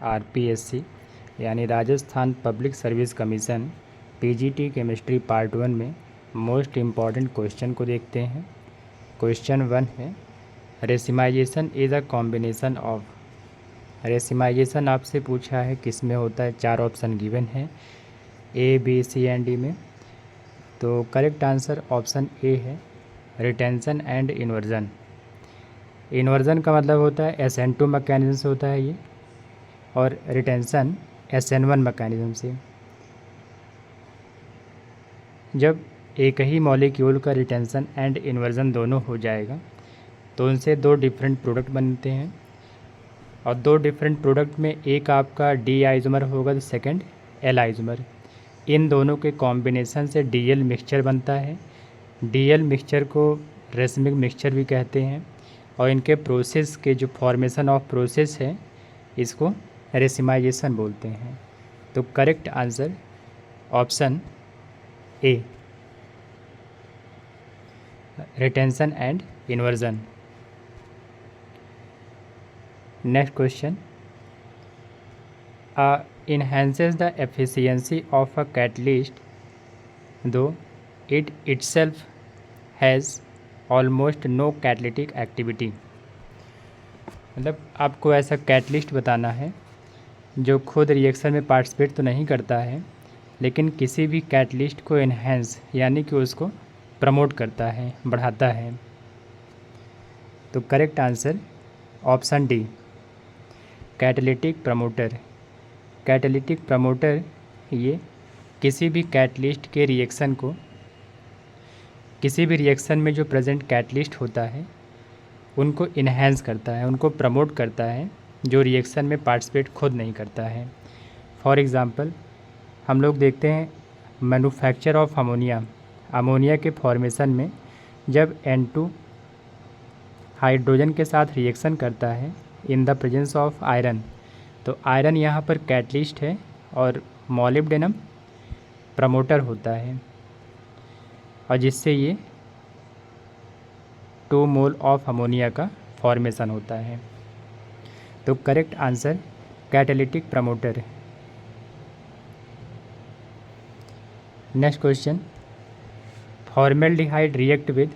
RPSC यानी Rajasthan public service commission PGT chemistry part 1 में most important question को देखते हैं। क्वेश्चन 1 है racemisation is a combination of. Racemisation आपसे पूछा है किस में होता है, 4 ऑप्शन गिवन है A B C and D में। तो करेक्ट आंसर ऑप्शन ए है, रिटेंशन एंड इन्वर्जन। इन्वर्जन का मतलब होता है SN2 मैकेनिज्म से होता है ये, और रिटेंशन SN1 मैकेनिज्म से। जब एक ही मॉलिक्यूल का रिटेंशन एंड इन्वर्जन दोनों हो जाएगा तो उनसे 2 डिफरेंट प्रोडक्ट बनते हैं, और 2 डिफरेंट प्रोडक्ट में एक आपका डी आइसोमर होगा तो सेकंड एल आइसोमर। इन दोनों के कॉम्बिनेशन से DL मिक्सचर बनता है। DL मिक्सचर को रेसमिक मिक्सचर भी कहते हैं, और इनके प्रोसेस के जो फॉर्मेशन ऑफ प्रोसेस है इसको रेसिमाइजेशन बोलते हैं। तो correct answer option A, retention and inversion. Next question, enhances the efficiency of a catalyst though it itself has almost no catalytic activity। मतलब आपको ऐसा कैटलिस्ट बताना है जो खुद रिएक्शन में पार्टिसिपेट तो नहीं करता है लेकिन किसी भी कैटलिस्ट को एनहेंस यानी कि उसको प्रमोट करता है, बढ़ाता है। तो correct answer option D, catalytic promoter. Catalytic promoter ये किसी भी कैटलिस्ट के रिएक्शन को, किसी भी रिएक्शन में जो प्रेजेंट कैटलिस्ट होता है उनको इन्हेंस करता है, उनको प्रमोट करता है, जो रिएक्शन में पार्टिसिपेट खुद नहीं करता है। फॉर एग्ज़ाम्पल हम लोग देखते हैं मैन्युफैक्चर ऑफ अमोनिया। अमोनिया के फॉर्मेशन में जब N2 हाइड्रोजन के साथ रिएक्शन करता है in the presence of iron, तो आयरन यहाँ पर कैटलिस्ट है और मॉलिब्डेनम प्रमोटर होता है, और जिससे ये 2 मोल ऑफ अमोनिया का फॉर्मेशन होता है। तो correct answer catalytic promoter. Next question, formaldehyde react with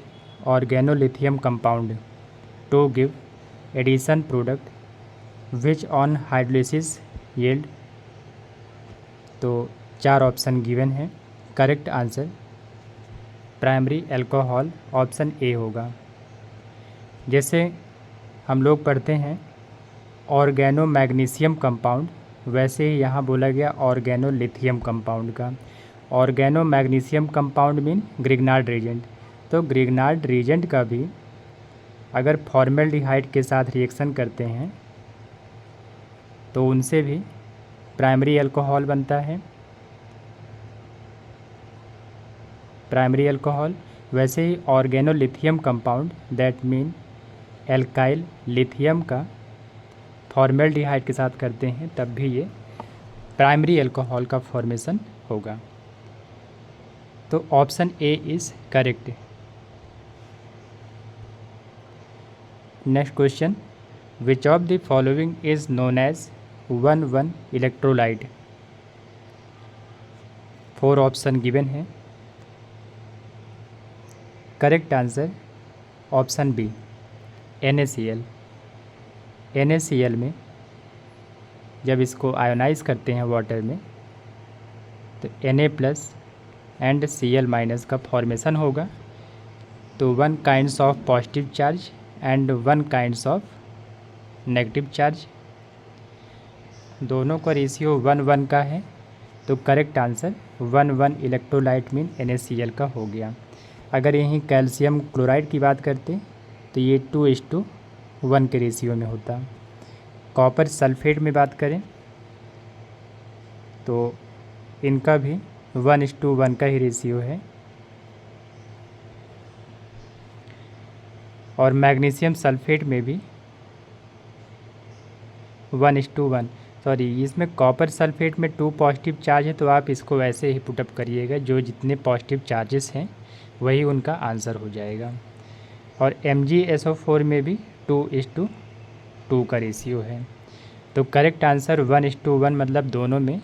organolithium compound to give addition product which on hydrolysis yield. तो 4 ऑप्शन गिवन है, correct answer primary alcohol option A होगा। जैसे हम लोग पढ़ते हैं ऑर्गेनो मैग्नीशियम कंपाउंड, वैसे ही यहाँ बोला गया ऑर्गेनोलिथियम कंपाउंड का। Organo magnesium compound mean Grignard reagent. तो ग्रिग्नार्ड रीजेंट का भी अगर फॉर्मेल्डिहाइड के साथ रिएक्शन करते हैं तो उनसे भी प्राइमरी अल्कोहल बनता है, प्राइमरी अल्कोहल। वैसे ही organolithium compound that mean alkyl lithium का फॉर्मेल्डिहाइड के साथ करते हैं तब भी ये प्राइमरी अल्कोहल का फॉर्मेशन होगा। तो option A is correct. Next question, which of the following is known as 1,1 electrolyte. 4 option given है, correct answer option B NaCl। NaCl में जब इसको आयोनाइज करते हैं वाटर में तो Na+ एंड Cl- का फॉर्मेशन होगा। तो 1 kinds of positive charge and 1 kinds of negative charge, दोनों का रेशियो 1:1 का है। तो correct answer 1:1 electrolyte mean NaCl का हो गया। अगर यहीं कैल्शियम क्लोराइड की बात करते तो ये 2:1 के रेशियो में होता। कॉपर सल्फेट में बात करें तो इनका भी 1:1 का ही रेशियो है, और मैग्नीशियम सल्फेट में भी 1:1। सॉरी, इसमें कॉपर सल्फेट में 2 पॉजिटिव चार्ज है, तो आप इसको वैसे ही पुटअप करिएगा, जो जितने पॉजिटिव चार्जेस हैं वही उनका आंसर हो जाएगा। और MgSO4 में भी 2:2 का रेशियो है। तो करेक्ट आंसर 1:1 मतलब दोनों में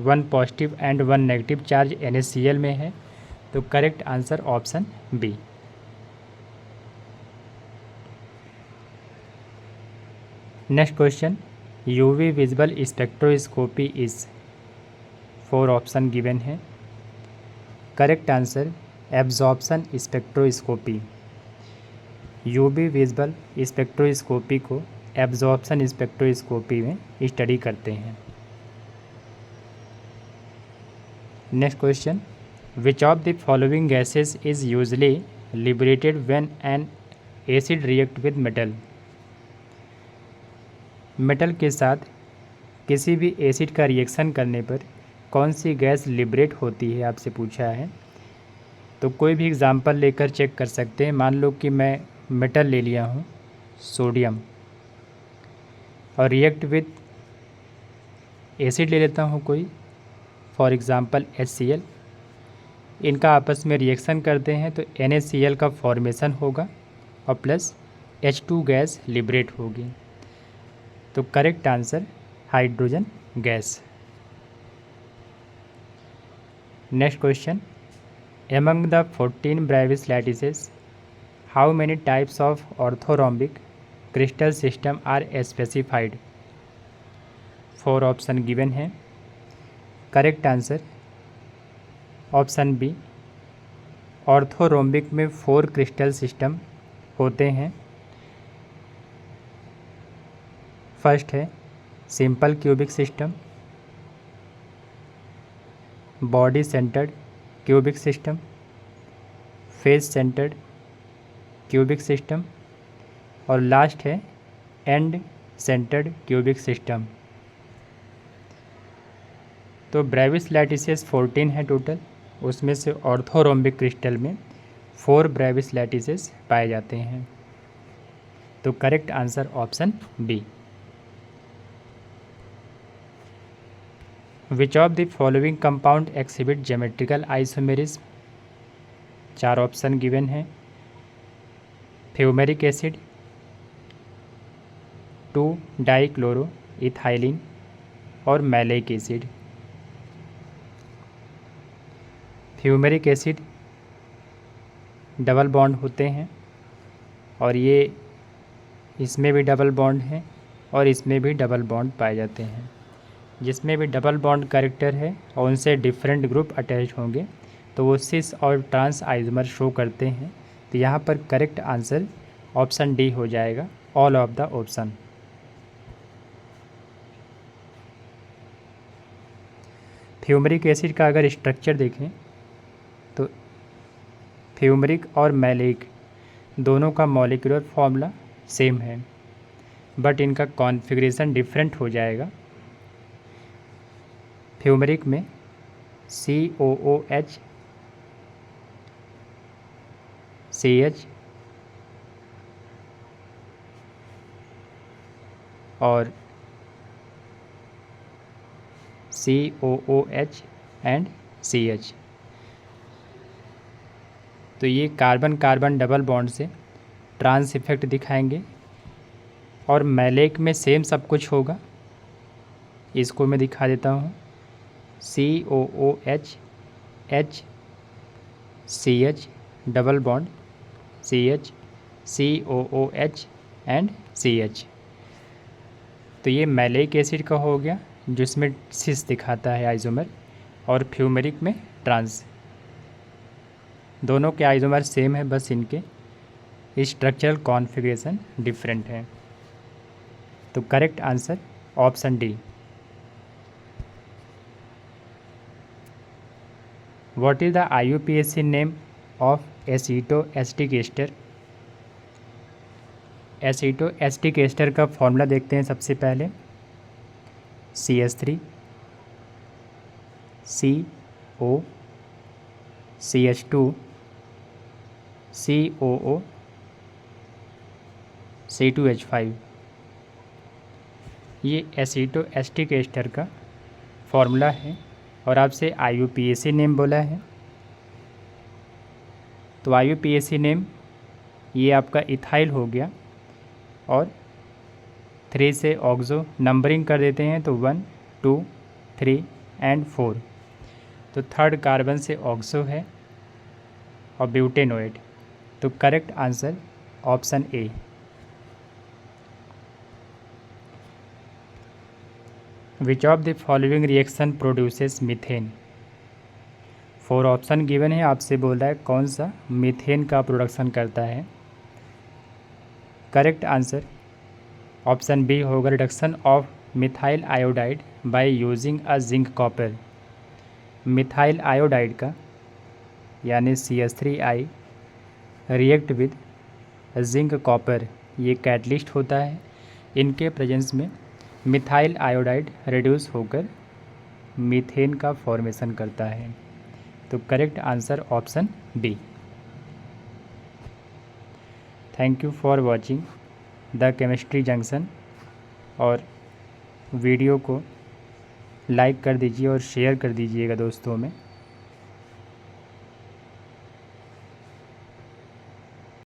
1 positive and 1 negative charge NaCl में है। तो correct answer option B. Next question, UV visible spectroscopy is 4 option given है। Correct answer absorption spectroscopy. UV visible spectroscopy को एब्जॉर्प्शन स्पेक्ट्रोस्कोपी में स्टडी करते हैं। Next question, which of the following gases is usually liberated when an acid react with metal. Metal के साथ किसी भी acid का रिएक्शन करने पर कौन सी गैस लिबरेट होती है, आपसे पूछा है। तो कोई भी एग्जांपल लेकर चेक कर सकते हैं। मान लो कि मैं मेटल ले लिया हूँ सोडियम और रिएक्ट विद एसिड ले लेता हूँ कोई, फॉर एग्ज़ाम्पल HCl। इनका आपस में रिएक्शन करते हैं तो NaCl का फॉर्मेशन होगा और प्लस H2 गैस लिबरेट होगी। तो correct answer hydrogen gas. Next question, among the 14 Bravais lattices how many types of orthorhombic crystal system are specified. 4 option given है। Correct answer option B. Orthorhombic में 4 crystal system होते हैं। First है simple cubic system, body centred cubic system, face centred cubic system और last है end centred cubic system. तो Bravais lattices 14 है total, उसमें से ऑर्थोरोम्बिक क्रिस्टल में 4 ब्रेविस लैटिसेस पाए जाते हैं। तो correct answer option B. Which of the following compound exhibit geometrical isomerism. 4 option given है। फ्यूमेरिक एसिड, 2 डाइक्लोरो इथाइलिन और maleic acid. Fumaric acid double bond होते हैं और ये इसमें भी डबल बॉन्ड है और इसमें भी डबल बॉन्ड पाए जाते हैं। जिसमें भी डबल बॉन्ड कैरेक्टर है और उनसे डिफरेंट ग्रुप अटैच होंगे तो वो सिस और ट्रांस आइसोमर शो करते हैं। तो यहाँ पर करेक्ट आंसर ऑप्शन डी हो जाएगा, all of the option. Fumaric acid का अगर स्ट्रक्चर देखें तो फ्यूमरिक और मैलेइक दोनों का मॉलिक्यूलर फॉर्मूला सेम है बट इनका कॉन्फ़िगरेशन डिफरेंट हो जाएगा। फ्यूमरिक में COOH CH और COOH एंड CH। तो ये कार्बन कार्बन डबल बॉन्ड से ट्रांस इफेक्ट दिखाएंगे और मैलेइक में सेम सब कुछ होगा। इसको मैं दिखा देता हूँ, COOH H CH double bond CH COOH and CH। तो ये मैलेइक एसिड का हो गया जिसमें सिस दिखाता है आइसोमर, और फ्यूमेरिक में ट्रांस। दोनों के आइसोमर सेम है, बस इनके स्ट्रक्चरल कॉन्फ़िगरेशन डिफरेंट है। तो correct answer option D. What is the IUPAC name of acetoacetic ester. Acetoacetic ester का फॉर्मूला देखते हैं सबसे पहले, CH3 CO CH2 COO C2H5। ये एसिटोएस्टिक एस्टर का फॉर्मूला है और आपसे IUPAC नेम बोला है। तो IUPAC नेम ये आपका इथाइल हो गया और 3 से ऑक्सो नंबरिंग कर देते हैं तो 1 2 3 एंड 4। तो थर्ड कार्बन से ऑक्सो है और ब्यूटेनोइड। तो correct answer option A. Which of the following reaction produces methane. 4 option given है, आपसे बोल रहा है कौन सा मीथेन का प्रोडक्शन करता है। करेक्ट आंसर ऑप्शन बी होगा reduction of methyl iodide by using a zinc copper. Methyl iodide का यानी CH3I react with zinc copper, ये कैटलिस्ट होता है। इनके प्रेजेंस में मिथाइल आयोडाइड रिड्यूस होकर मीथेन का फॉर्मेशन करता है। तो correct answer option B. Thank you for watching the Chemistry Junction. और वीडियो को लाइक कर दीजिए और शेयर कर दीजिएगा दोस्तों में।